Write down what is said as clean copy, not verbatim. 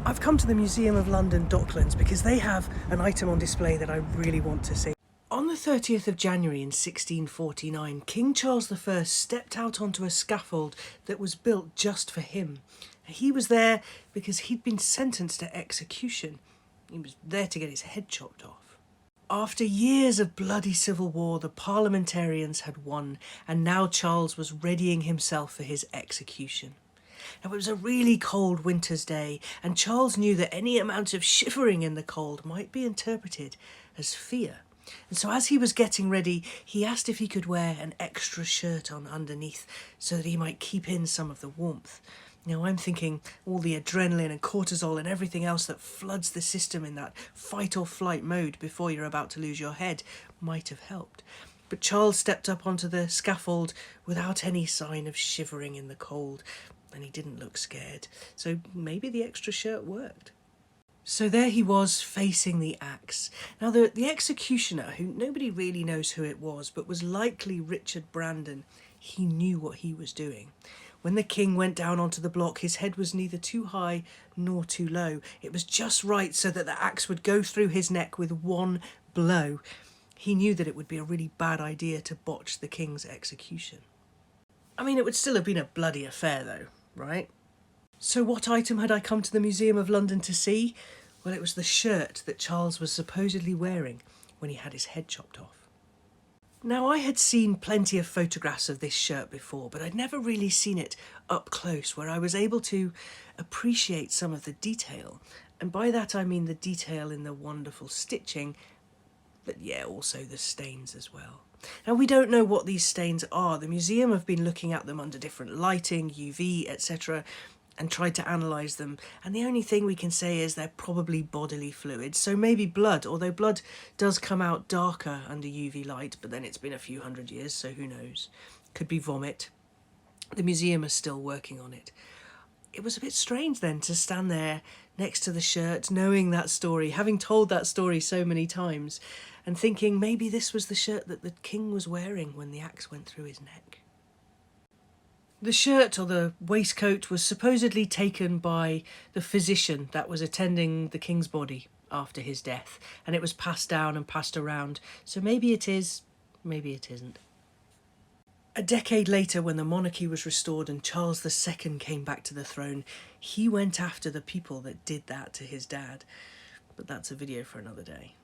I've come to the Museum of London Docklands because they have an item on display that I really want to see. On the 30th of January in 1649, King Charles I stepped out onto a scaffold that was built just for him. He was there because he'd been sentenced to execution. He was there to get his head chopped off. After years of bloody civil war, the parliamentarians had won, and now Charles was readying himself for his execution. Now, it was a really cold winter's day, and Charles knew that any amount of shivering in the cold might be interpreted as fear. And so as he was getting ready, he asked if he could wear an extra shirt on underneath so that he might keep in some of the warmth. Now, I'm thinking all the adrenaline and cortisol and everything else that floods the system in that fight or flight mode before you're about to lose your head might have helped. But Charles stepped up onto the scaffold without any sign of shivering in the cold, and he didn't look scared, so maybe the extra shirt worked. So there he was, facing the axe. Now the executioner, who nobody really knows who it was, but was likely Richard Brandon, he knew what he was doing. When the king went down onto the block, his head was neither too high nor too low. It was just right so that the axe would go through his neck with one blow. He knew that it would be a really bad idea to botch the king's execution. I mean, it would still have been a bloody affair though, right? So what item had I come to the Museum of London to see? Well, it was the shirt that Charles was supposedly wearing when he had his head chopped off. Now, I had seen plenty of photographs of this shirt before, but I'd never really seen it up close, where I was able to appreciate some of the detail. And by that I mean the detail in the wonderful stitching, but yeah, also the stains as well. Now, we don't know what these stains are. The museum have been looking at them under different lighting, UV, etc., and tried to analyse them, and the only thing we can say is they're probably bodily fluids, so maybe blood, although blood does come out darker under UV light, but then it's been a few hundred years, so who knows. Could be vomit. The museum is still working on it. It was a bit strange then to stand there next to the shirt, knowing that story, having told that story so many times, and thinking maybe this was the shirt that the king was wearing when the axe went through his neck. The shirt, or the waistcoat, was supposedly taken by the physician that was attending the king's body after his death, and it was passed down and passed around, so maybe it is, maybe it isn't. A decade later, when the monarchy was restored and Charles II came back to the throne, he went after the people that did that to his dad. But that's a video for another day.